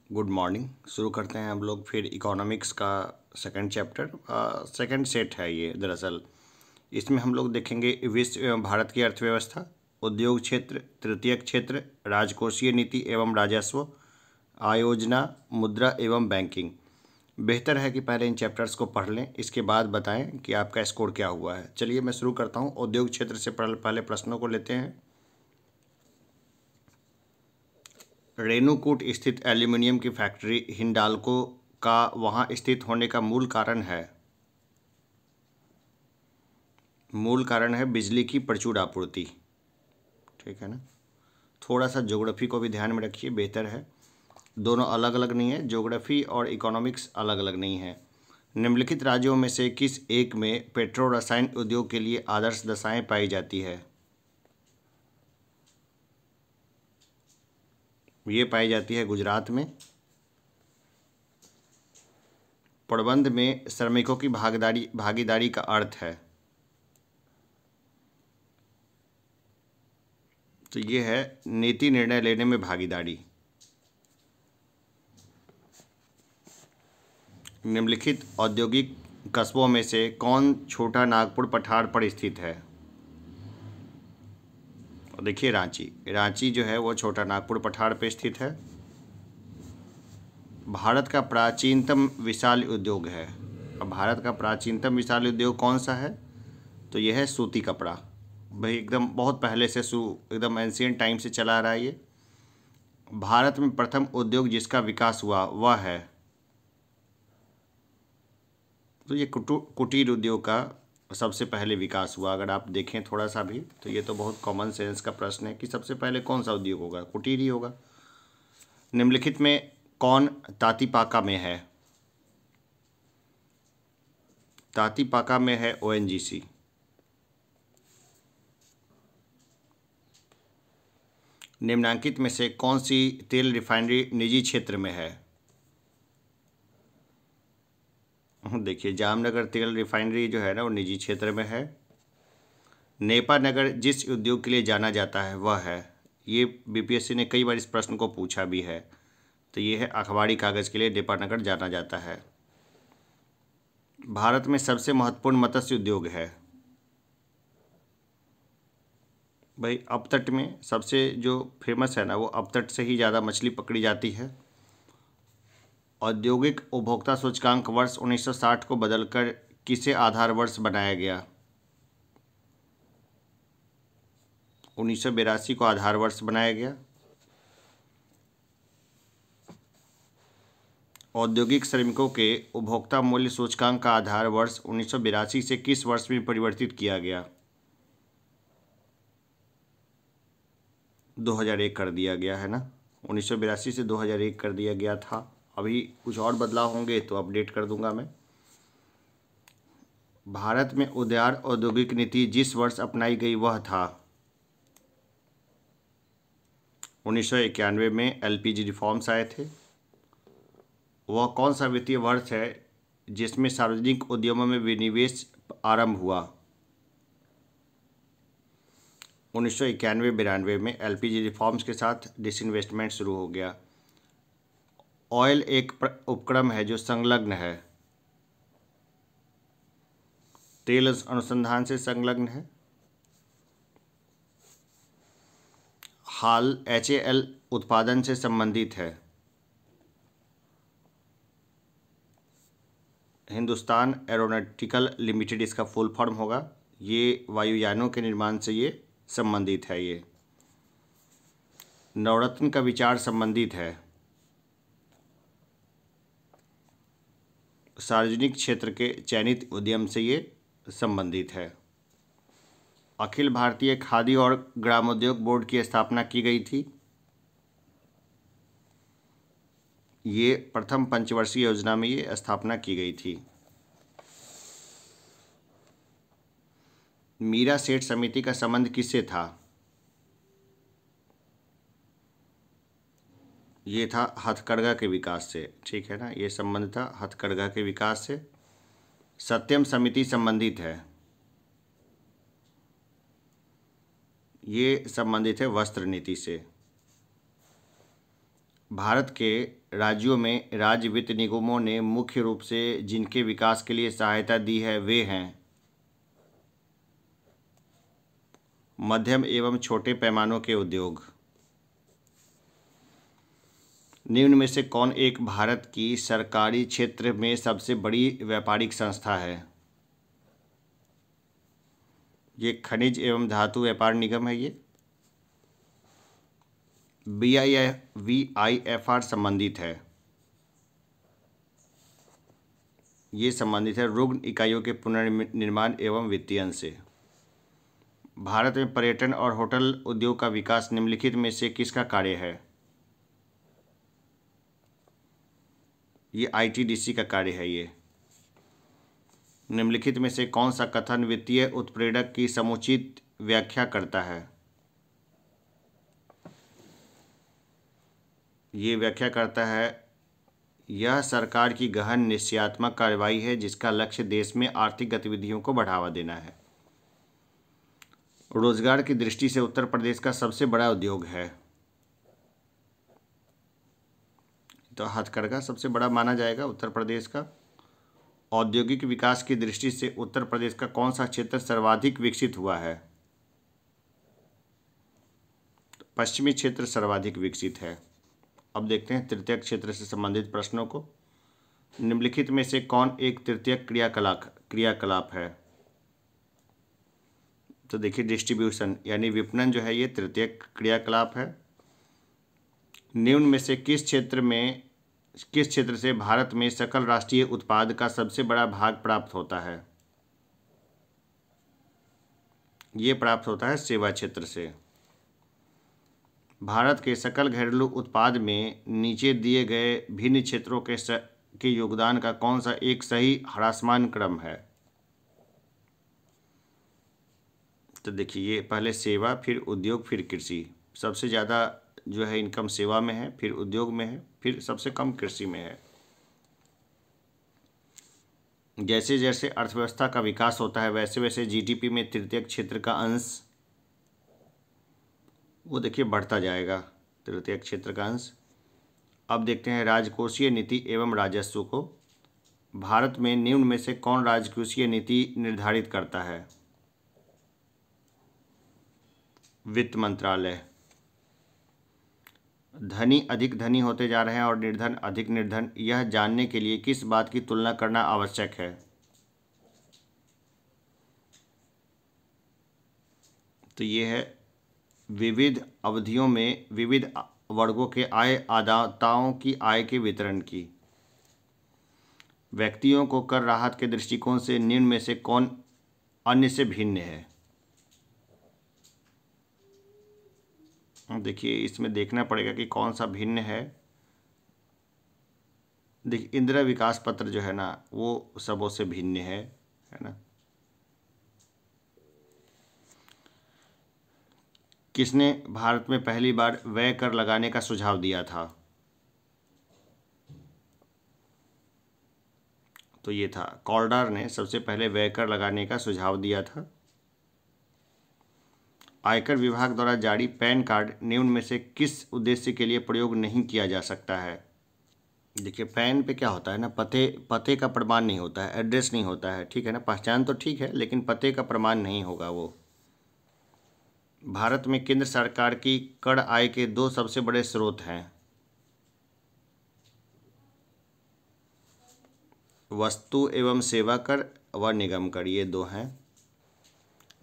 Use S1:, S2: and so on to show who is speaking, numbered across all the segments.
S1: Good morning. शुरू करते हैं हम लोग फिर इकोनॉमिक्स का सेकंड चैप्टर। सेकंड सेट है ये दरअसल। इसमें हम लोग देखेंगे विश्व एवं भारत की अर्थव्यवस्था, उद्योग क्षेत्र, तृतीयक क्षेत्र, राजकोषीय नीति एवं राजस्व, आयोजना, मुद्रा एवं बैंकिंग। बेहतर है कि पहले इन चैप्टर्स को पढ़ लें, इसके बाद बताएं कि आपका स्कोर क्या हुआ है। चलिए मैं शुरू करता हूँ। उद्योग क्षेत्र से पहले प्रश्नों को लेते हैं। रेणुकूट स्थित एल्यूमिनियम की फैक्ट्री हिंडाल्को का वहां स्थित होने का मूल कारण है बिजली की प्रचुर आपूर्ति। ठीक है ना। थोड़ा सा ज्योग्राफी को भी ध्यान में रखिए, बेहतर है। दोनों अलग अलग नहीं है, ज्योग्राफी और इकोनॉमिक्स अलग अलग नहीं है। निम्नलिखित राज्यों में से किस एक में पेट्रो रसायन उद्योग के लिए आदर्श दशाएं पाई जाती है? ये पाई जाती है गुजरात में। प्रबंध में श्रमिकों की भागीदारी का अर्थ है, तो ये है नीति निर्णय लेने में भागीदारी। निम्नलिखित औद्योगिक कस्बों में से कौन छोटा नागपुर पठार पर स्थित है? देखिए रांची जो है वो छोटा नागपुर पठार पर स्थित है। भारत का प्राचीनतम विशाल उद्योग है। अब भारत का प्राचीनतम विशाल उद्योग कौन सा है? तो यह है सूती कपड़ा। भाई एकदम बहुत पहले से एकदम एंशियंट टाइम से चला आ रहा है ये। भारत में प्रथम उद्योग जिसका विकास हुआ वह है, तो ये कुटीर उद्योग का सबसे पहले विकास हुआ। अगर आप देखें थोड़ा सा भी तो ये तो बहुत कॉमन सेंस का प्रश्न है कि सबसे पहले कौन सा उद्योग होगा? कुटीर ही होगा। निम्नलिखित में कौन तातीपाका में है? तातीपाका में है ओएनजीसी। निम्नांकित में से कौन सी तेल रिफाइनरी निजी क्षेत्र में है? देखिए जामनगर तेल रिफाइनरी जो है ना वो निजी क्षेत्र में है। नेपा नगर जिस उद्योग के लिए जाना जाता है वह है, ये बीपीएससी ने कई बार इस प्रश्न को पूछा भी है, तो ये है अखबारी कागज़ के लिए नेपा नगर जाना जाता है। भारत में सबसे महत्वपूर्ण मत्स्य उद्योग है? भाई अपतट में सबसे जो फेमस है ना वो अपतट से ही ज़्यादा मछली पकड़ी जाती है। औद्योगिक उपभोक्ता सूचकांक वर्ष 1960 को बदलकर किसे आधार वर्ष बनाया गया? 1982 को आधार वर्ष बनाया गया। औद्योगिक श्रमिकों के उपभोक्ता मूल्य सूचकांक का आधार वर्ष 1982 से किस वर्ष में परिवर्तित किया गया? 2001 कर दिया गया है ना। 1982 से 2001 कर दिया गया था। अभी कुछ और बदलाव होंगे तो अपडेट कर दूंगा मैं। भारत में उदार औद्योगिक नीति जिस वर्ष अपनाई गई वह था? 1991 में एलपीजी रिफॉर्म्स आए थे। वह कौन सा वित्तीय वर्ष है जिसमें सार्वजनिक उद्यमों में विनिवेश आरंभ हुआ? 1991-92 में एलपीजी रिफॉर्म्स के साथ डिसइन्वेस्टमेंट शुरू हो गया। ऑयल एक उपक्रम है जो संलग्न है, तेल अनुसंधान से संलग्न है। हाल एचएएल उत्पादन से संबंधित है। हिंदुस्तान एरोनॉटिकल लिमिटेड इसका फुल फॉर्म होगा। ये वायुयानों के निर्माण से ये संबंधित है। ये नवरत्न का विचार संबंधित है। सार्वजनिक क्षेत्र के चयनित उद्यम से ये संबंधित है। अखिल भारतीय खादी और ग्रामोद्योग बोर्ड की स्थापना की गई थी। ये प्रथम पंचवर्षीय योजना में ये स्थापना की गई थी। मीरा सेठ समिति का संबंध किससे था? ये था हथकरघा के विकास से। ठीक है ना, ये संबंध था हथकरघा के विकास से। सत्यम समिति संबंधित है, ये संबंधित है वस्त्र नीति से। भारत के राज्यों में राज्य वित्त निगमों ने मुख्य रूप से जिनके विकास के लिए सहायता दी है वे हैं मध्यम एवं छोटे पैमानों के उद्योग। निम्न में से कौन एक भारत की सरकारी क्षेत्र में सबसे बड़ी व्यापारिक संस्था है? ये खनिज एवं धातु व्यापार निगम है। ये VIFR संबंधित है। ये संबंधित है रुग्ण इकाइयों के पुनर्निर्माण एवं वित्तीयन से। भारत में पर्यटन और होटल उद्योग का विकास निम्नलिखित में से किसका कार्य है? ये ITDC का कार्य है। ये निम्नलिखित में से कौन सा कथन वित्तीय उत्प्रेरक की समुचित व्याख्या करता है? ये व्याख्या करता है यह सरकार की गहन निश्चयात्मक कार्रवाई है जिसका लक्ष्य देश में आर्थिक गतिविधियों को बढ़ावा देना है। रोजगार की दृष्टि से उत्तर प्रदेश का सबसे बड़ा उद्योग है, तो हथकरघा सबसे बड़ा माना जाएगा उत्तर प्रदेश का। औद्योगिक विकास की दृष्टि से उत्तर प्रदेश का कौन सा क्षेत्र सर्वाधिक विकसित हुआ है? पश्चिमी क्षेत्र सर्वाधिक विकसित है। अब देखते हैं तृतीयक क्षेत्र से संबंधित प्रश्नों को। निम्नलिखित में से कौन एक तृतीयक क्रियाकलाप है? तो देखिए डिस्ट्रीब्यूशन यानी विपणन जो है ये तृतीयक क्रियाकलाप है। निम्न में से किस क्षेत्र से भारत में सकल राष्ट्रीय उत्पाद का सबसे बड़ा भाग प्राप्त होता है? ये प्राप्त होता है सेवा क्षेत्र से। भारत के सकल घरेलू उत्पाद में नीचे दिए गए भिन्न क्षेत्रों के योगदान का कौन सा एक सही ह्रासमान क्रम है? तो देखिए ये पहले सेवा, फिर उद्योग, फिर कृषि। सबसे ज़्यादा जो है इनकम सेवा में है, फिर उद्योग में है, फिर सबसे कम कृषि में है। जैसे जैसे अर्थव्यवस्था का विकास होता है वैसे वैसे GDP में तृतीयक क्षेत्र का अंश वो देखिए बढ़ता जाएगा, तृतीयक क्षेत्र का अंश। अब देखते हैं राजकोषीय नीति एवं राजस्व को। भारत में निम्न में से कौन राजकोषीय नीति निर्धारित करता है? वित्त मंत्रालय। धनी अधिक धनी होते जा रहे हैं और निर्धन अधिक निर्धन, यह जानने के लिए किस बात की तुलना करना आवश्यक है? तो ये है विविध अवधियों में विविध वर्गों के आय आदाताओं की आय के वितरण की। व्यक्तियों को कर राहत के दृष्टिकोण से निम्न में से कौन अन्य से भिन्न है? देखिए इसमें देखना पड़ेगा कि कौन सा भिन्न है। देखिए इंदिरा विकास पत्र जो है ना वो सबों से भिन्न है ना। किसने भारत में पहली बार व्यय कर लगाने का सुझाव दिया था? तो ये था कॉलडार ने सबसे पहले व्यय कर लगाने का सुझाव दिया था। आयकर विभाग द्वारा जारी पैन कार्ड निम्न में से किस उद्देश्य के लिए प्रयोग नहीं किया जा सकता है? देखिए पैन पे क्या होता है ना, पते का प्रमाण नहीं होता है, एड्रेस नहीं होता है, ठीक है ना। पहचान तो ठीक है लेकिन पते का प्रमाण नहीं होगा वो। भारत में केंद्र सरकार की कर आय के दो सबसे बड़े स्रोत हैं, वस्तु एवं सेवा कर व निगम कर, ये दो हैं।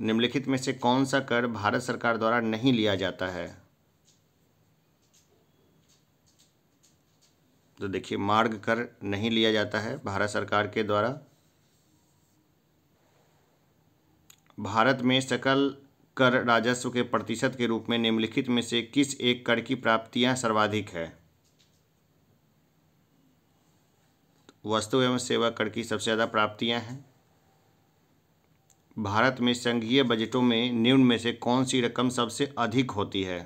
S1: निम्नलिखित में से कौन सा कर भारत सरकार द्वारा नहीं लिया जाता है? तो देखिए मार्ग कर नहीं लिया जाता है भारत सरकार के द्वारा। भारत में सकल कर राजस्व के प्रतिशत के रूप में निम्नलिखित में से किस एक कर की प्राप्तियां सर्वाधिक है? वस्तु एवं सेवा कर की सबसे ज़्यादा प्राप्तियां हैं। भारत में संघीय बजटों में निम्न में से कौन सी रकम सबसे अधिक होती है?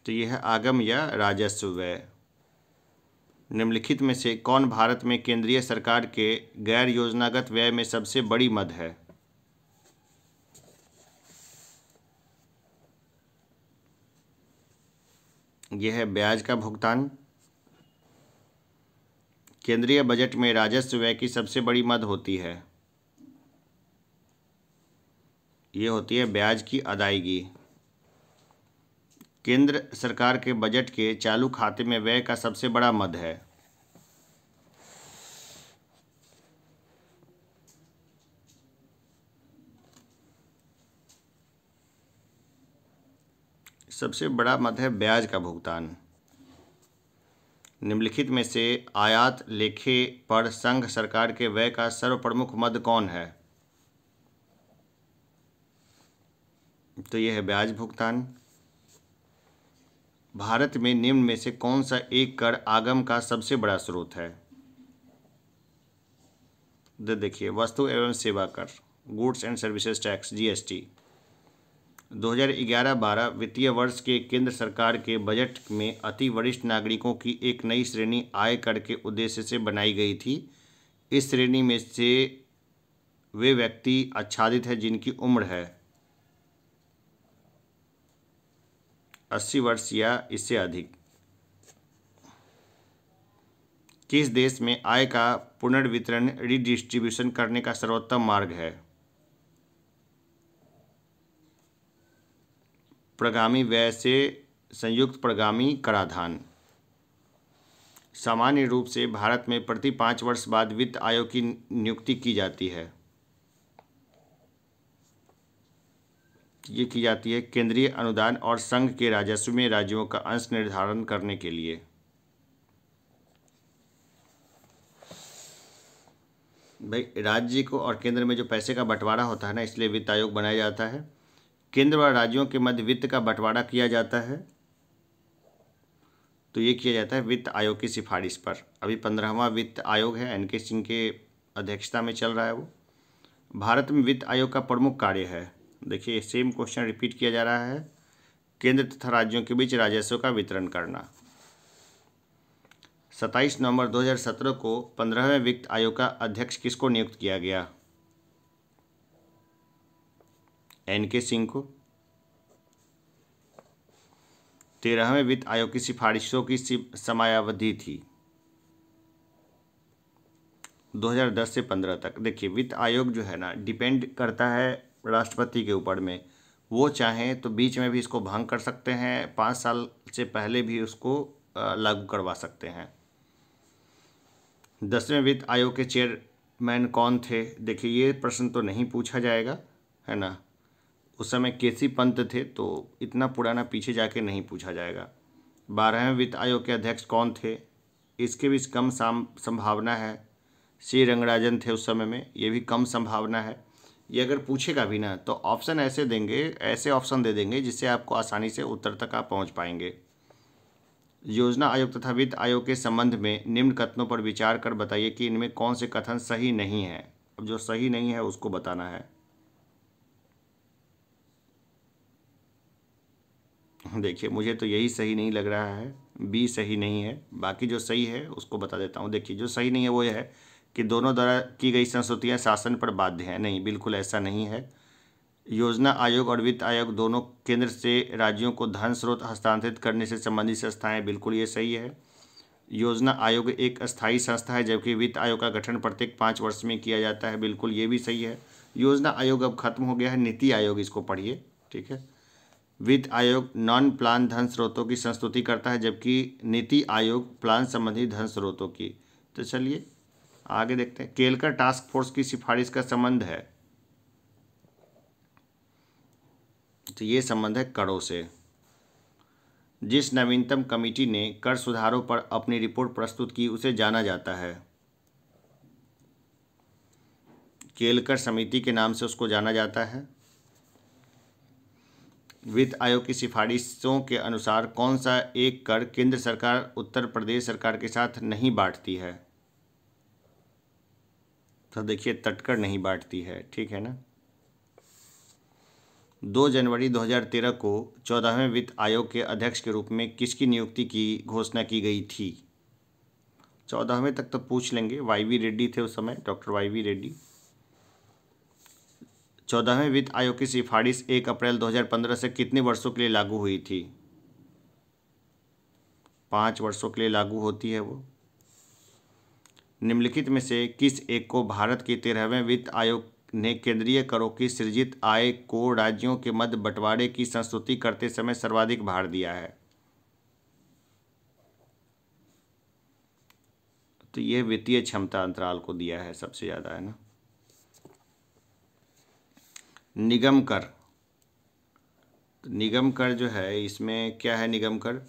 S1: तो यह है आगम या राजस्व व्यय। निम्नलिखित में से कौन भारत में केंद्रीय सरकार के गैर योजनागत व्यय में सबसे बड़ी मद है? यह है ब्याज का भुगतान। केंद्रीय बजट में राजस्व व्यय की सबसे बड़ी मद होती है, ये होती है ब्याज की अदायगी। केंद्र सरकार के बजट के चालू खाते में व्यय का सबसे बड़ा मद है। सबसे बड़ा मद है ब्याज का भुगतान। निम्नलिखित में से आयात लेखे पर संघ सरकार के व्यय का सर्वप्रमुख मद कौन है? तो यह है ब्याज भुगतान। भारत में निम्न में से कौन सा एक कर आगम का सबसे बड़ा स्रोत है? देखिए, वस्तु एवं सेवा कर, goods and services tax, GST. 2011-12 वित्तीय वर्ष के केंद्र सरकार के बजट में अति वरिष्ठ नागरिकों की एक नई श्रेणी आय कर के उद्देश्य से बनाई गई थी। इस श्रेणी में से वे व्यक्ति आच्छादित हैं जिनकी उम्र है 80 वर्ष या इससे अधिक। किस देश में आय का पुनर्वितरण रीडिस्ट्रीब्यूशन करने का सर्वोत्तम मार्ग है? प्रगामी व्यय से संयुक्त प्रगामी कराधान। सामान्य रूप से भारत में प्रति 5 वर्ष बाद वित्त आयोग की नियुक्ति की जाती है। ये की जाती है केंद्रीय अनुदान और संघ के राजस्व में राज्यों का अंश निर्धारण करने के लिए। भाई, राज्य को और केंद्र में जो पैसे का बंटवारा होता है ना, इसलिए वित्त आयोग बनाया जाता है। केंद्र व राज्यों के मध्य वित्त का बंटवारा किया जाता है, तो ये किया जाता है वित्त आयोग की सिफारिश पर। अभी 15वां वित्त आयोग है, एन के सिंह के अध्यक्षता में चल रहा है वो। भारत में वित्त आयोग का प्रमुख कार्य है, देखिए सेम क्वेश्चन रिपीट किया जा रहा है, केंद्र तथा राज्यों के बीच राजस्व का वितरण करना। 27 नवंबर 2017 को 15वें वित्त आयोग का अध्यक्ष किसको नियुक्त किया गया? एन के सिंह को। 13वें वित्त आयोग की सिफारिशों की समयावधि थी 2010 से 15 तक। देखिए, वित्त आयोग जो है ना, डिपेंड करता है राष्ट्रपति के ऊपर में। वो चाहें तो बीच में भी इसको भंग कर सकते हैं, 5 साल से पहले भी उसको लागू करवा सकते हैं। 10वें वित्त आयोग के चेयरमैन कौन थे? देखिए, ये प्रश्न तो नहीं पूछा जाएगा, है ना। उस समय केसी पंत थे, तो इतना पुराना पीछे जाके नहीं पूछा जाएगा। 12वें वित्त आयोग के अध्यक्ष कौन थे? इसके भी कम संभावना है। सी रंगराजन थे उस समय में, ये भी कम संभावना है। ये अगर पूछेगा भी ना, तो ऑप्शन ऐसे देंगे, ऐसे ऑप्शन दे देंगे जिससे आपको आसानी से उत्तर तक आप पहुंच पाएंगे। योजना आयोग तथा वित्त आयोग के संबंध में निम्न कथनों पर विचार कर बताइए कि इनमें कौन से कथन सही नहीं है। अब जो सही नहीं है उसको बताना है। देखिए, मुझे तो यही सही नहीं लग रहा है, बी सही नहीं है। बाकी जो सही है उसको बता देता हूँ। देखिए, जो सही नहीं है वो यह है कि दोनों द्वारा की गई संस्तुतियाँ शासन पर बाध्य हैं। नहीं, बिल्कुल ऐसा नहीं है। योजना आयोग और वित्त आयोग दोनों केंद्र से राज्यों को धन स्रोत हस्तांतरित करने से संबंधित संस्थाएं, बिल्कुल ये सही है। योजना आयोग एक अस्थायी संस्था है, जबकि वित्त आयोग का गठन प्रत्येक 5 वर्ष में किया जाता है, बिल्कुल ये भी सही है। योजना आयोग अब खत्म हो गया है, नीति आयोग इसको पढ़िए, ठीक है। वित्त आयोग नॉन प्लान धन स्रोतों की संस्तुति करता है, जबकि नीति आयोग प्लान संबंधी धन स्रोतों की। तो चलिए आगे देखते हैं। केलकर टास्क फोर्स की सिफारिश का संबंध है, तो ये संबंध है करों से। जिस नवीनतम कमेटी ने कर सुधारों पर अपनी रिपोर्ट प्रस्तुत की उसे जाना जाता है। केलकर समिति के नाम से उसको जाना जाता है। वित्त आयोग की सिफारिशों के अनुसार कौन सा एक कर केंद्र सरकार उत्तर प्रदेश सरकार के साथ नहीं बांटती है? तो देखिए, तटकर नहीं बांटती है, ठीक है ना। 2 जनवरी 2013 को 14वें वित्त आयोग के अध्यक्ष के रूप में किसकी नियुक्ति की घोषणा की गई थी? 14वें तक तो पूछ लेंगे, वाई.वी. रेड्डी थे उस समय, डॉक्टर वाई.वी. रेड्डी। 14वें वित्त आयोग की सिफारिश 1 अप्रैल 2015 से कितने वर्षों के लिए लागू हुई थी? 5 वर्षों के लिए लागू होती है वो। निम्नलिखित में से किस एक को भारत के 13वें वित्त आयोग ने केंद्रीय करों की सृजित आय को राज्यों के मध्य बंटवारे की संस्तुति करते समय सर्वाधिक भार दिया है? तो यह वित्तीय क्षमता अंतराल को दिया है सबसे ज़्यादा, है ना। निगम कर। निगम कर जो है, इसमें क्या है? निगम कर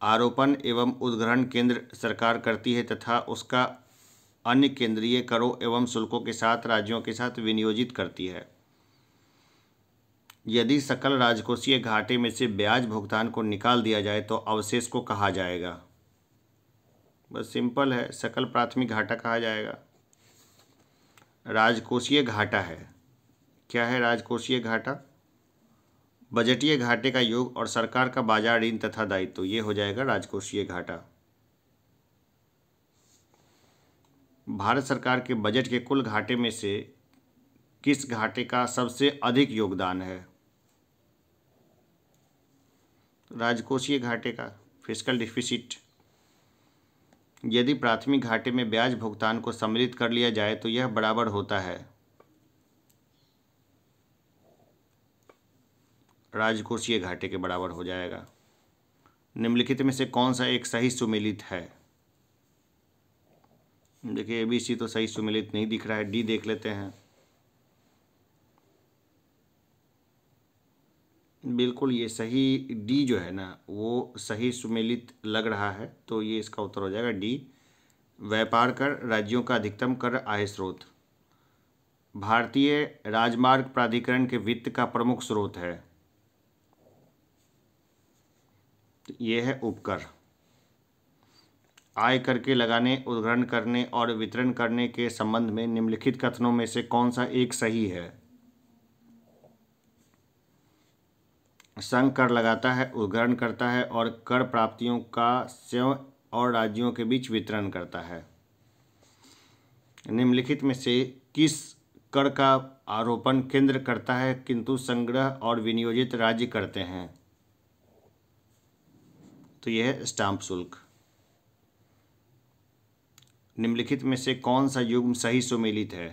S1: आरोपण एवं उद्ग्रहण केंद्र सरकार करती है तथा उसका अन्य केंद्रीय करों एवं शुल्कों के साथ राज्यों के साथ विनियोजित करती है। यदि सकल राजकोषीय घाटे में से ब्याज भुगतान को निकाल दिया जाए तो अवशेष को कहा जाएगा? बस सिंपल है, सकल प्राथमिक घाटा कहा जाएगा। राजकोषीय घाटा है, क्या है राजकोषीय घाटा? बजटीय घाटे का योग और सरकार का बाजार ऋण तथा दायित्व, ये हो जाएगा राजकोषीय घाटा। भारत सरकार के बजट के कुल घाटे में से किस घाटे का सबसे अधिक योगदान है? राजकोषीय घाटे का, फिस्कल डिफिसिट। यदि प्राथमिक घाटे में ब्याज भुगतान को सम्मिलित कर लिया जाए तो यह बराबर होता है राजकोषीय घाटे के बराबर हो जाएगा। निम्नलिखित में से कौन सा एक सही सुमेलित है? देखिए ABC तो सही सुमेलित नहीं दिख रहा है, डी देख लेते हैं। बिल्कुल ये सही, डी जो है ना वो सही सुमेलित लग रहा है, तो ये इसका उत्तर हो जाएगा डी। व्यापार कर राज्यों का अधिकतम कर आय स्रोत। भारतीय राजमार्ग प्राधिकरण के वित्त का प्रमुख स्रोत है, ये है उपकर। आय कर के लगाने, उद्ग्रहण करने और वितरण करने के संबंध में निम्नलिखित कथनों में से कौन सा एक सही है? संघ कर लगाता है, उद्ग्रहण करता है और कर प्राप्तियों का स्वयं और राज्यों के बीच वितरण करता है। निम्नलिखित में से किस कर का आरोपण केंद्र करता है किंतु संग्रह और विनियोजित राज्य करते हैं? तो यह है स्टाम्प शुल्क। निम्नलिखित में से कौन सा युग्म सही सुमेलित है?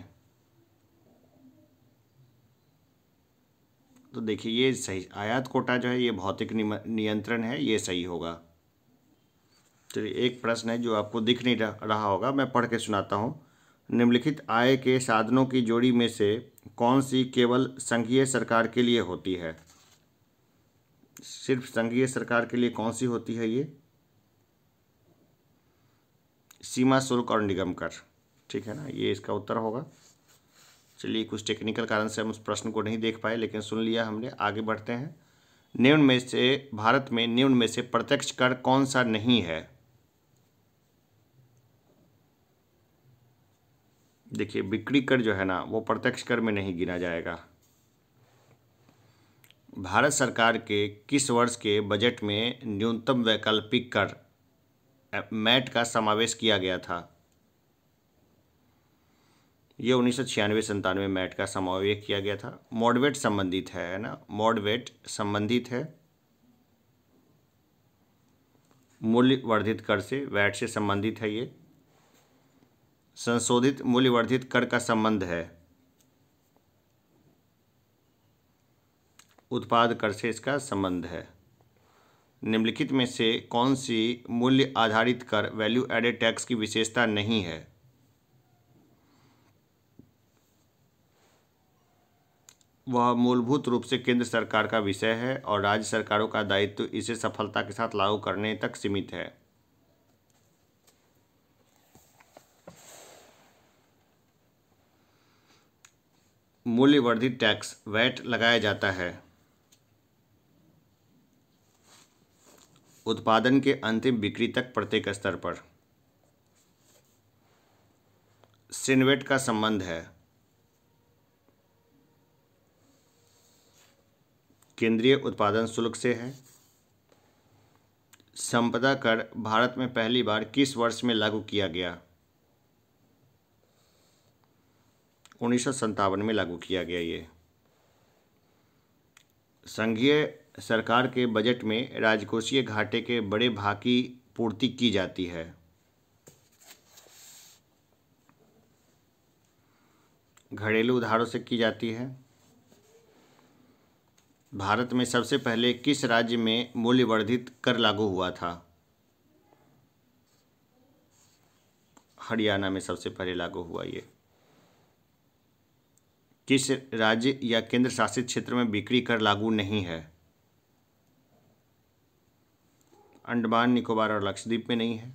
S1: तो देखिए ये सही, आयात कोटा जो है ये भौतिक नियंत्रण है, ये सही होगा। चलिए एक प्रश्न है जो आपको दिख नहीं रहा होगा, मैं पढ़ के सुनाता हूँ। निम्नलिखित आय के साधनों की जोड़ी में से कौन सी केवल संघीय सरकार के लिए होती है? सिर्फ संघीय सरकार के लिए कौन सी होती है ये? सीमा शुल्क और निगम कर, ठीक है ना, ये इसका उत्तर होगा। चलिए कुछ टेक्निकल कारण से हम उस प्रश्न को नहीं देख पाए, लेकिन सुन लिया हमने। आगे बढ़ते हैं। निम्न में से, भारत में निम्न में से प्रत्यक्ष कर कौन सा नहीं है? देखिए बिक्री कर जो है ना वो प्रत्यक्ष कर में नहीं गिना जाएगा। भारत सरकार के किस वर्ष के बजट में न्यूनतम वैकल्पिक कर मैट का समावेश किया गया था? ये 1996-97 मैट का समावेश किया गया था। मॉडवेट संबंधित है ना, मॉडवेट संबंधित है मूल्य वर्धित कर से, वैट से संबंधित है ये। संशोधित मूल्य वर्धित कर का संबंध है उत्पाद कर से, इसका संबंध है। निम्नलिखित में से कौन सी मूल्य आधारित कर वैल्यू एडेड टैक्स की विशेषता नहीं है? वह मूलभूत रूप से केंद्र सरकार का विषय है और राज्य सरकारों का दायित्व इसे सफलता के साथ लागू करने तक सीमित है। मूल्य वर्धित टैक्स वैट लगाया जाता है उत्पादन के अंतिम बिक्री तक प्रत्येक स्तर पर। सिनवेट का संबंध है केंद्रीय उत्पादन शुल्क से है। संपदा कर भारत में पहली बार किस वर्ष में लागू किया गया? 1957 में लागू किया गया। ये संघीय सरकार के बजट में राजकोषीय घाटे के बड़े भाग की पूर्ति की जाती है? घरेलू उधारों से की जाती है। भारत में सबसे पहले किस राज्य में मूल्य वर्धित कर लागू हुआ था? हरियाणा में सबसे पहले लागू हुआ ये। किस राज्य या केंद्र शासित क्षेत्र में बिक्री कर लागू नहीं है? अंडमान निकोबार और लक्षद्वीप में नहीं है।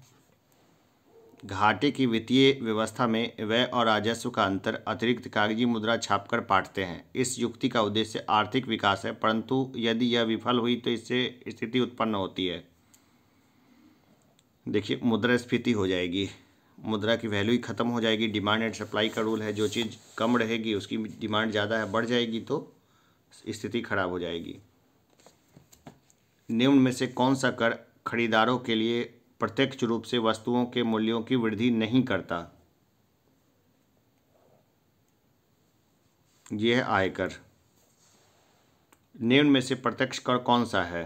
S1: घाटे की वित्तीय व्यवस्था में व्यय और राजस्व का अंतर अतिरिक्त कागजी मुद्रा छापकर पाटते हैं। इस युक्ति का उद्देश्य आर्थिक विकास है, परंतु यदि यह विफल हुई तो इससे स्थिति उत्पन्न होती है। देखिए, मुद्रास्फीति हो जाएगी, मुद्रा की वैल्यू ही खत्म हो जाएगी। डिमांड एंड सप्लाई का रूल है, जो चीज़ कम रहेगी उसकी डिमांड ज़्यादा है, बढ़ जाएगी तो स्थिति खराब हो जाएगी। निम्न में से कौन सा कर खरीदारों के लिए प्रत्यक्ष रूप से वस्तुओं के मूल्यों की वृद्धि नहीं करता? यह है आयकर। निम्न में से प्रत्यक्ष कर कौन सा है?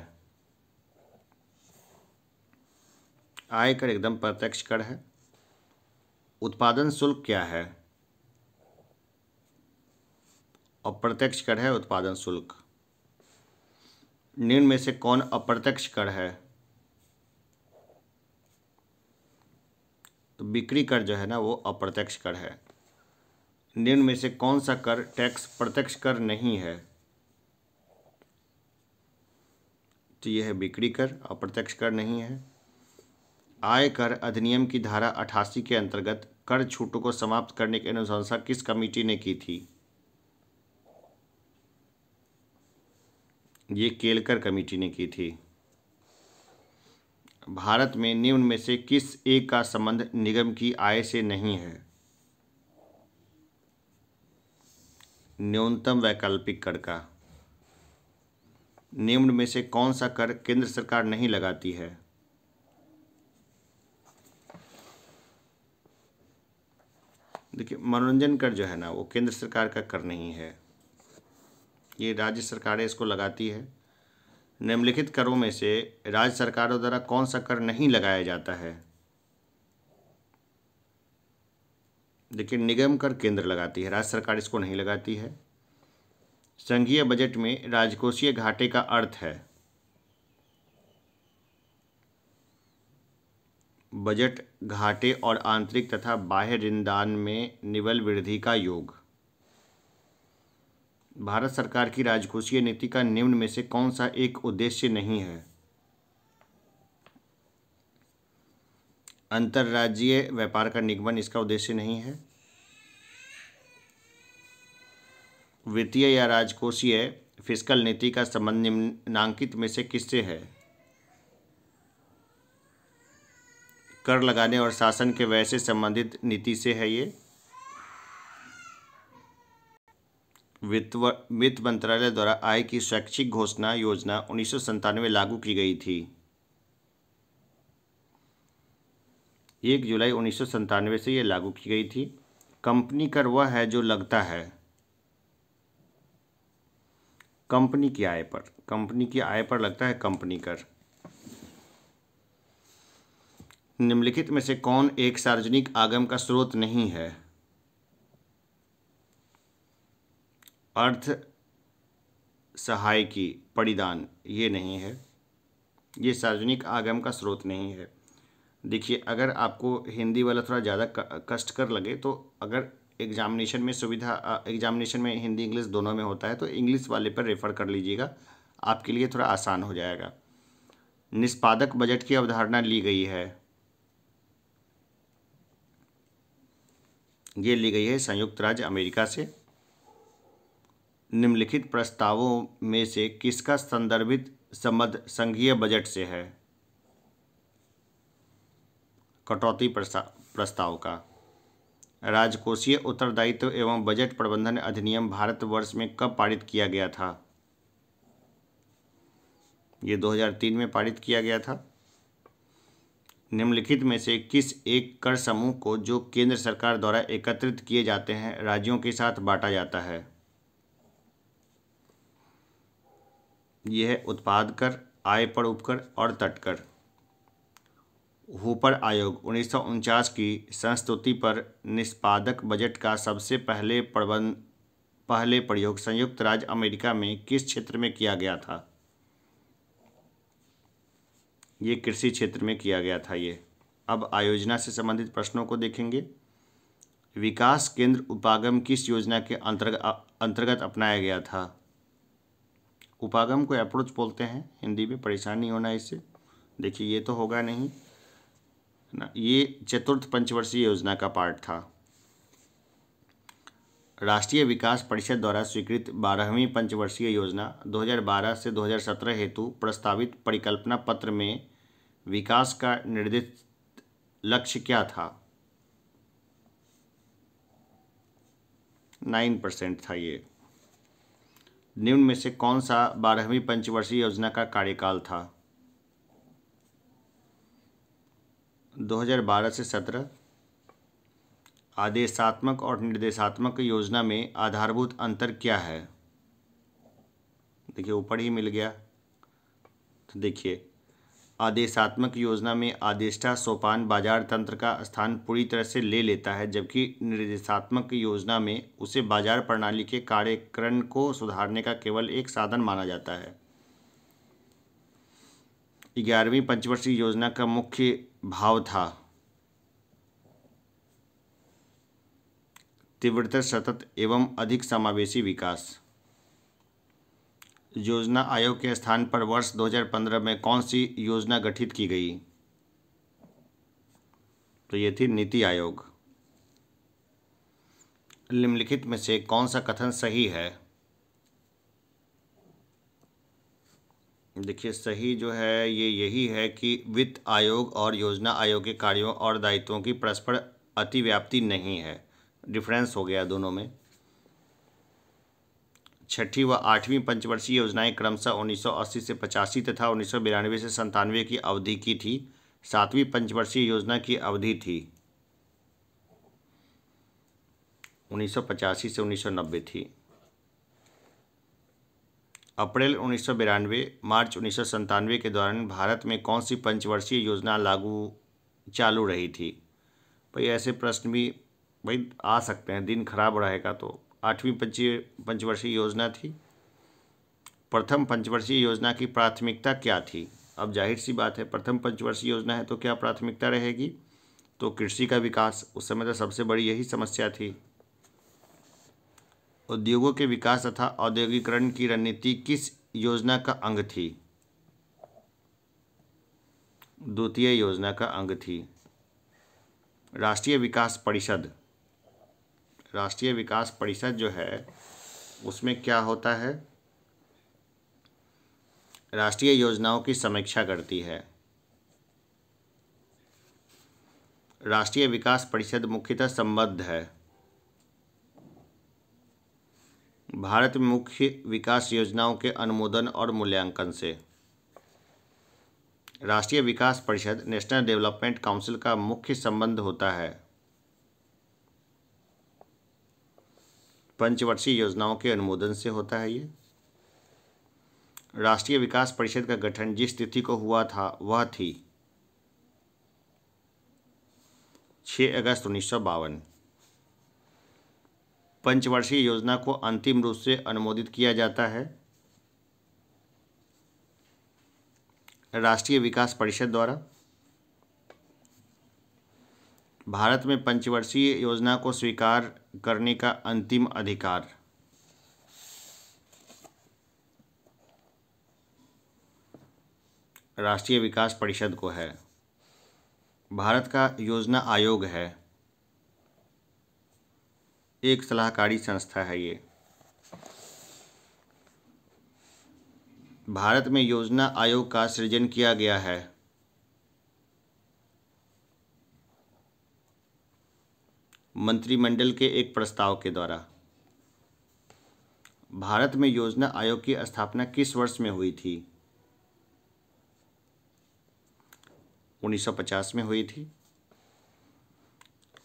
S1: आयकर एकदम प्रत्यक्ष कर है। उत्पादन शुल्क क्या है? अप्रत्यक्ष कर है उत्पादन शुल्क। निम्न में से कौन अप्रत्यक्ष कर है? तो बिक्री कर जो है ना, वो अप्रत्यक्ष कर है। निम्न में से कौन सा कर टैक्स प्रत्यक्ष कर नहीं है? तो यह है बिक्री कर, अप्रत्यक्ष कर नहीं है। आयकर अधिनियम की धारा 88 के अंतर्गत कर छूटों को समाप्त करने की अनुशंसा किस कमेटी ने की थी? ये केलकर कमेटी ने की थी। भारत में निम्न में से किस एक का संबंध निगम की आय से नहीं है? न्यूनतम वैकल्पिक कर का। निम्न में से कौन सा कर केंद्र सरकार नहीं लगाती है? देखिए, मनोरंजन कर जो है ना, वो केंद्र सरकार का कर नहीं है, ये राज्य सरकारें इसको लगाती है। निम्नलिखित करों में से राज्य सरकारों द्वारा कौन सा कर नहीं लगाया जाता है? देखिए, निगम कर केंद्र लगाती है, राज्य सरकार इसको नहीं लगाती है। संघीय बजट में राजकोषीय घाटे का अर्थ है? बजट घाटे और आंतरिक तथा बाह्य ऋणदान में निवल वृद्धि का योग। भारत सरकार की राजकोषीय नीति का निम्न में से कौन सा एक उद्देश्य नहीं है? अंतर्राज्यीय व्यापार का निगमन इसका उद्देश्य नहीं है। वित्तीय या राजकोषीय फिस्कल नीति का संबंध निम्नांकित में से किससे है? कर लगाने और शासन के व्यय से संबंधित नीति से है। ये वित्त मंत्रालय द्वारा आय की स्वैच्छिक घोषणा योजना 1997 लागू की गई थी। 1 जुलाई 1997 से ये लागू की गई थी। कंपनी कर वह है जो लगता है कंपनी की आय पर, कंपनी की आय पर लगता है कंपनी कर। निम्नलिखित में से कौन एक सार्वजनिक आगम का स्रोत नहीं है? अर्थ सहायकी परिदान, ये नहीं है, ये सार्वजनिक आगम का स्रोत नहीं है। देखिए, अगर आपको हिंदी वाला थोड़ा ज़्यादा कष्टकर लगे तो अगर एग्जामिनेशन में सुविधा, एग्जामिनेशन में हिंदी इंग्लिश दोनों में होता है, तो इंग्लिश वाले पर रेफ़र कर लीजिएगा, आपके लिए थोड़ा आसान हो जाएगा। निष्पादक बजट की अवधारणा ली गई है, ये ली गई है संयुक्त राज्य अमेरिका से। निम्नलिखित प्रस्तावों में से किसका संदर्भित संबंध संघीय बजट से है? कटौती प्रस्ताव का। राजकोषीय उत्तरदायित्व एवं बजट प्रबंधन अधिनियम भारतवर्ष में कब पारित किया गया था? ये 2003 में पारित किया गया था। निम्नलिखित में से किस एक कर समूह को जो केंद्र सरकार द्वारा एकत्रित किए जाते हैं राज्यों के साथ बांटा जाता है? ये है उत्पाद कर, आय पर उपकर और तटकर। हूपर आयोग 1949 की संस्तुति पर निष्पादक बजट का सबसे पहले प्रयोग संयुक्त राज्य अमेरिका में किस क्षेत्र में किया गया था? ये कृषि क्षेत्र में किया गया था ये। अब आयोजना से संबंधित प्रश्नों को देखेंगे। विकास केंद्र उपागम किस योजना के अंतर्गत अपनाया गया था? उपागम को अप्रोच बोलते हैं हिंदी में, परेशान नहीं होना इससे। देखिए ये तो होगा नहीं ना, ये चतुर्थ पंचवर्षीय योजना का पार्ट था। राष्ट्रीय विकास परिषद द्वारा स्वीकृत 12वीं पंचवर्षीय योजना 2012 से 2017 हेतु प्रस्तावित परिकल्पना पत्र में विकास का निर्दिष्ट लक्ष्य क्या था? 9% था ये। निम्न में से कौन सा 12वीं पंचवर्षीय योजना का कार्यकाल था? 2012 से 17। आदेशात्मक और निर्देशात्मक योजना में आधारभूत अंतर क्या है? देखिए ऊपर ही मिल गया। तो देखिए आदेशात्मक योजना में आदेष्टा सोपान बाजार तंत्र का स्थान पूरी तरह से ले लेता है, जबकि निर्देशात्मक योजना में उसे बाजार प्रणाली के कार्यक्रम को सुधारने का केवल एक साधन माना जाता है। 11वीं पंचवर्षीय योजना का मुख्य भाव था तीव्रतर सतत एवं अधिक समावेशी विकास। योजना आयोग के स्थान पर वर्ष 2015 में कौन सी योजना गठित की गई? तो ये थी नीति आयोग। निम्नलिखित में से कौन सा कथन सही है? देखिए सही जो है ये यही है कि वित्त आयोग और योजना आयोग के कार्यों और दायित्वों की परस्पर अतिव्याप्ति नहीं है, डिफरेंस हो गया दोनों में। 6ठी व 8वीं पंचवर्षीय योजनाएं क्रमशः 1980 से 85 तथा 1992 से 97 की अवधि की थी। 7वीं पंचवर्षीय योजना की अवधि थी 1985 से 1990 थी। अप्रैल 1992 मार्च 1997 के दौरान भारत में कौन सी पंचवर्षीय योजना चालू रही थी? भाई ऐसे प्रश्न भी भाई आ सकते हैं, दिन खराब रहेगा तो। 8वीं पंचवर्षीय योजना थी। प्रथम पंचवर्षीय योजना की प्राथमिकता क्या थी? अब जाहिर सी बात है प्रथम पंचवर्षीय योजना है तो क्या प्राथमिकता रहेगी? तो कृषि का विकास। उस समय तो सबसे बड़ी यही समस्या थी। उद्योगों के विकास तथा औद्योगिकरण की रणनीति किस योजना का अंग थी? द्वितीय योजना का अंग थी। राष्ट्रीय विकास परिषद जो है उसमें क्या होता है? राष्ट्रीय योजनाओं की समीक्षा करती है। राष्ट्रीय विकास परिषद मुख्यतः संबद्ध है भारत में मुख्य विकास योजनाओं के अनुमोदन और मूल्यांकन से। राष्ट्रीय विकास परिषद नेशनल डेवलपमेंट काउंसिल का मुख्य संबंध होता है पंचवर्षीय योजनाओं के अनुमोदन से होता है ये। राष्ट्रीय विकास परिषद का गठन जिस तिथि को हुआ था वह थी 6 अगस्त 1952। पंचवर्षीय योजना को अंतिम रूप से अनुमोदित किया जाता है राष्ट्रीय विकास परिषद द्वारा। भारत में पंचवर्षीय योजना को स्वीकार करने का अंतिम अधिकार राष्ट्रीय विकास परिषद को है। भारत का योजना आयोग है, एक सलाहकारी संस्था है ये। भारत में योजना आयोग का सृजन किया गया है मंत्रिमंडल के एक प्रस्ताव के द्वारा। भारत में योजना आयोग की स्थापना किस वर्ष में हुई थी? 1950 में हुई थी।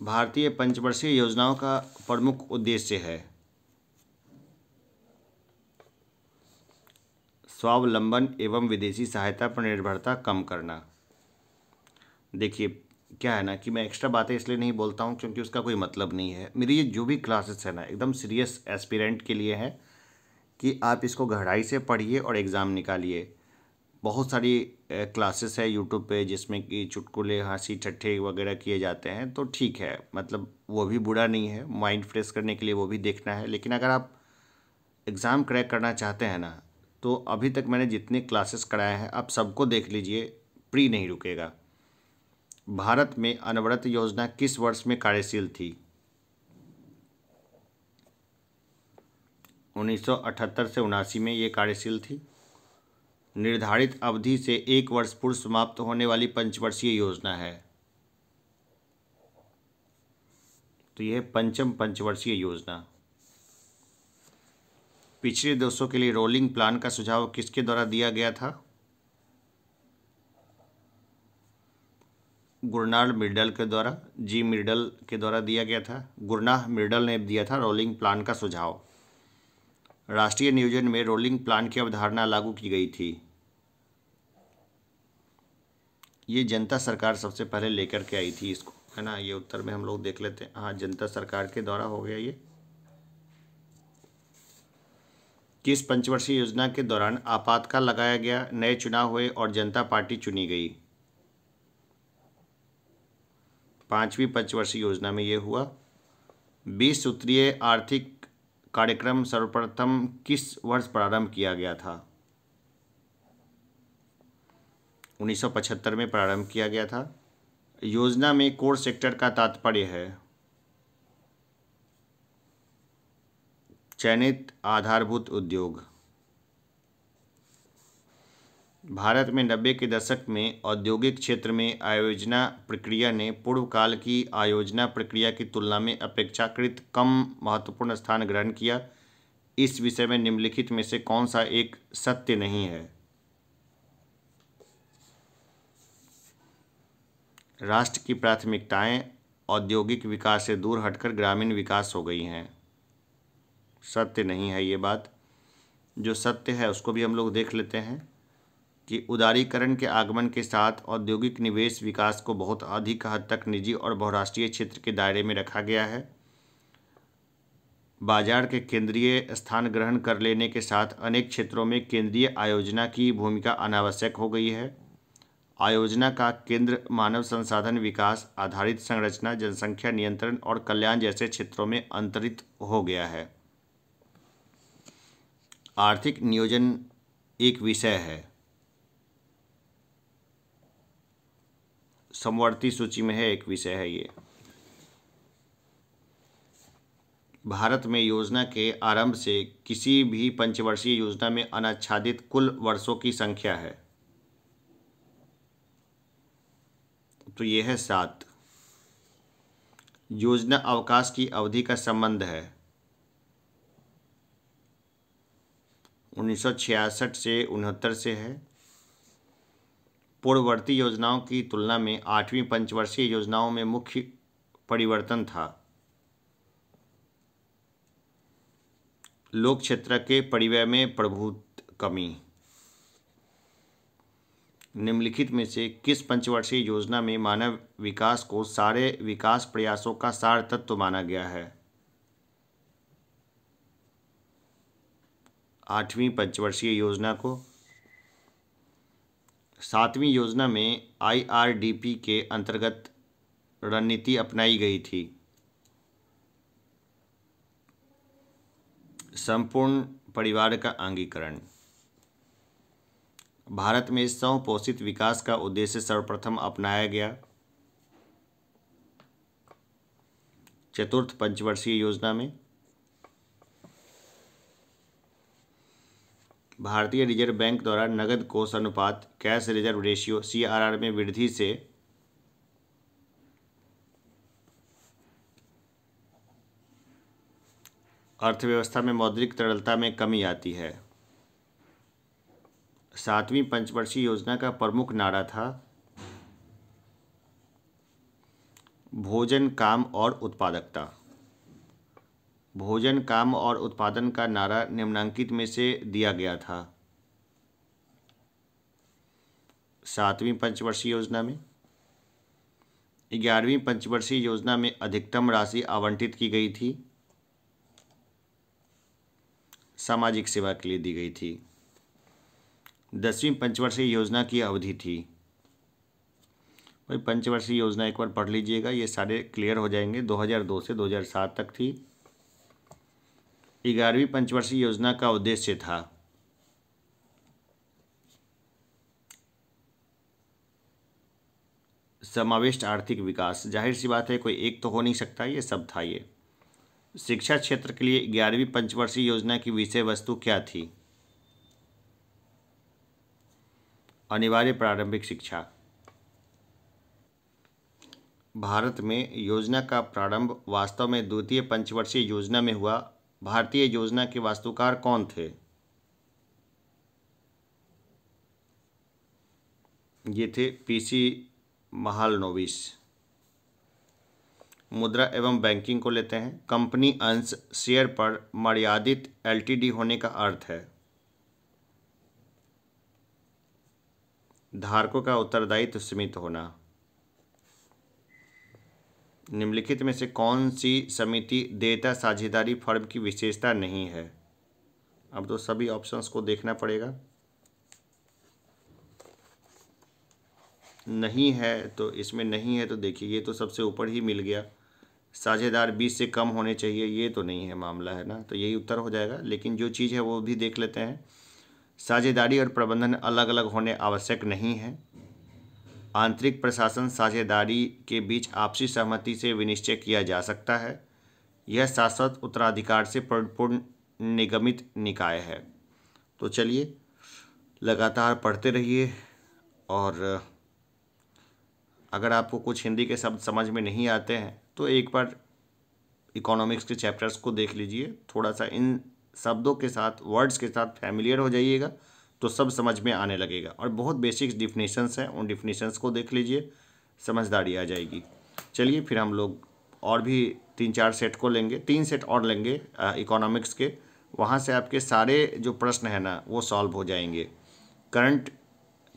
S1: भारतीय पंचवर्षीय योजनाओं का प्रमुख उद्देश्य है स्वावलंबन एवं विदेशी सहायता पर निर्भरता कम करना। देखिए क्या है ना कि मैं एक्स्ट्रा बातें इसलिए नहीं बोलता हूँ क्योंकि उसका कोई मतलब नहीं है। मेरी ये जो भी क्लासेस है ना एकदम सीरियस एस्पिरेंट के लिए है कि आप इसको गहराई से पढ़िए और एग्ज़ाम निकालिए। बहुत सारी क्लासेस है यूट्यूब पे जिसमें कि चुटकुले हंसी ठट्ठे वगैरह किए जाते हैं, तो ठीक है, मतलब वो भी बुरा नहीं है, माइंड फ्रेश करने के लिए वो भी देखना है। लेकिन अगर आप एग्ज़ाम क्रैक करना चाहते हैं ना, तो अभी तक मैंने जितने क्लासेस कराए हैं आप सबको देख लीजिए, प्री नहीं रुकेगा। भारत में अनवरत योजना किस वर्ष में कार्यशील थी? 1978 से 79 में ये कार्यशील थी। निर्धारित अवधि से एक वर्ष पूर्व समाप्त होने वाली पंचवर्षीय योजना है, तो यह पंचम पंचवर्षीय योजना। पिछड़े देशों के लिए रोलिंग प्लान का सुझाव किसके द्वारा दिया गया था? गुरनाह मिर्डल के द्वारा, जी मिर्डल के द्वारा दिया गया था। गुरनाह मिर्डल ने दिया था रोलिंग प्लान का सुझाव। राष्ट्रीय नियोजन में रोलिंग प्लान की अवधारणा लागू की गई थी। ये जनता सरकार सबसे पहले लेकर के आई थी इसको, है ना। ये उत्तर में हम लोग देख लेते हैं। हाँ, जनता सरकार के द्वारा हो गया ये। किस पंचवर्षीय योजना के दौरान आपातकाल लगाया गया, नए चुनाव हुए और जनता पार्टी चुनी गई? 5वीं पंचवर्षीय योजना में ये हुआ। 20 सूत्रीय आर्थिक कार्यक्रम सर्वप्रथम किस वर्ष प्रारंभ किया गया था? 1975 में प्रारंभ किया गया था। योजना में कोर सेक्टर का तात्पर्य है चयनित आधारभूत उद्योग। भारत में 90 के दशक में औद्योगिक क्षेत्र में आयोजना प्रक्रिया ने पूर्व काल की आयोजना प्रक्रिया की तुलना में अपेक्षाकृत कम महत्वपूर्ण स्थान ग्रहण किया। इस विषय में निम्नलिखित में से कौन सा एक सत्य नहीं है? राष्ट्र की प्राथमिकताएं औद्योगिक विकास से दूर हटकर ग्रामीण विकास हो गई हैं। सत्य नहीं है ये बात। जो सत्य है उसको भी हम लोग देख लेते हैं कि उदारीकरण के आगमन के साथ औद्योगिक निवेश विकास को बहुत अधिक हद तक निजी और बहुराष्ट्रीय क्षेत्र के दायरे में रखा गया है। बाजार के केंद्रीय स्थान ग्रहण कर लेने के साथ अनेक क्षेत्रों में केंद्रीय आयोजना की भूमिका अनावश्यक हो गई है। आयोजना का केंद्र मानव संसाधन विकास, आधारित संरचना, जनसंख्या नियंत्रण और कल्याण जैसे क्षेत्रों में अंतरित हो गया है। आर्थिक नियोजन एक विषय है, समवर्ती सूची में है, एक विषय है ये। भारत में योजना के आरंभ से किसी भी पंचवर्षीय योजना में अनाच्छादित कुल वर्षों की संख्या है, तो ये है 7। योजना अवकाश की अवधि का संबंध है 1966 से 69 से है। पूर्ववर्ती योजनाओं की तुलना में 8वीं पंचवर्षीय योजनाओं में मुख्य परिवर्तन था लोक क्षेत्र के परिव्यय में प्रभुत्व कमी। निम्नलिखित में से किस पंचवर्षीय योजना में मानव विकास को सारे विकास प्रयासों का सार तत्व माना गया है? 8वीं पंचवर्षीय योजना को। 7वीं योजना में IRDP के अंतर्गत रणनीति अपनाई गई थी संपूर्ण परिवार का अंगीकरण। भारत में स्वपोषित विकास का उद्देश्य सर्वप्रथम अपनाया गया 4th पंचवर्षीय योजना में। भारतीय रिजर्व बैंक द्वारा नकद कोष अनुपात कैश रिजर्व रेशियो CRR में वृद्धि से अर्थव्यवस्था में मौद्रिक तरलता में कमी आती है। 7वीं पंचवर्षीय योजना का प्रमुख नारा था भोजन, काम और उत्पादकता। भोजन, काम और उत्पादन का नारा निम्नांकित में से दिया गया था। 7वीं पंचवर्षीय योजना में। 11वीं पंचवर्षीय योजना में अधिकतम राशि आवंटित की गई थी, सामाजिक सेवा के लिए दी गई थी। 10वीं पंचवर्षीय योजना की अवधि थी। भाई पंचवर्षीय योजना एक बार पढ़ लीजिएगा, ये सारे क्लियर हो जाएंगे। 2002 से 2007 तक थी। 11वीं पंचवर्षीय योजना का उद्देश्य था समाविष्ट आर्थिक विकास। जाहिर सी बात है, कोई एक तो हो नहीं सकता, ये सब था। ये शिक्षा क्षेत्र के लिए 11वीं पंचवर्षीय योजना की विषय वस्तु क्या थी? अनिवार्य प्रारंभिक शिक्षा। भारत में योजना का प्रारंभ वास्तव में द्वितीय पंचवर्षीय योजना में हुआ। भारतीय योजना के वास्तुकार कौन थे? ये थे पीसी महालनोबिस। मुद्रा एवं बैंकिंग को लेते हैं। कंपनी अंश शेयर पर मर्यादित एलटीडी होने का अर्थ है धारकों का उत्तरदायित्व सीमित होना। निम्नलिखित में से कौन सी समिति देयता साझेदारी फर्म की विशेषता नहीं है? अब तो सभी ऑप्शंस को देखना पड़ेगा। नहीं है तो इसमें नहीं है, तो देखिए ये तो सबसे ऊपर ही मिल गया। साझेदार 20 से कम होने चाहिए, ये तो नहीं है मामला, है ना, तो यही उत्तर हो जाएगा। लेकिन जो चीज़ है वो भी देख लेते हैं। साझेदारी और प्रबंधन अलग अलग होने आवश्यक नहीं है। आंतरिक प्रशासन साझेदारी के बीच आपसी सहमति से विनिश्चय किया जा सकता है। यह शाश्वत उत्तराधिकार से परिपूर्ण निगमित निकाय है। तो चलिए लगातार पढ़ते रहिए, और अगर आपको कुछ हिंदी के शब्द समझ में नहीं आते हैं तो एक बार इकोनॉमिक्स के चैप्टर्स को देख लीजिए। थोड़ा सा इन शब्दों के साथ, वर्ड्स के साथ फैमिलियर हो जाइएगा तो सब समझ में आने लगेगा। और बहुत बेसिक्स डिफिनीशंस हैं, उन डिफिनीशंस को देख लीजिए, समझदारी आ जाएगी। चलिए फिर हम लोग और भी 3-4 सेट को लेंगे, 3 सेट और लेंगे इकोनॉमिक्स के। वहाँ से आपके सारे जो प्रश्न हैं ना वो सॉल्व हो जाएंगे। करंट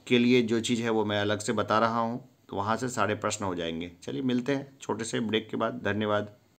S1: के लिए जो चीज़ है वो मैं अलग से बता रहा हूँ, तो वहाँ से सारे प्रश्न हो जाएंगे। चलिए मिलते हैं छोटे से ब्रेक के बाद। धन्यवाद।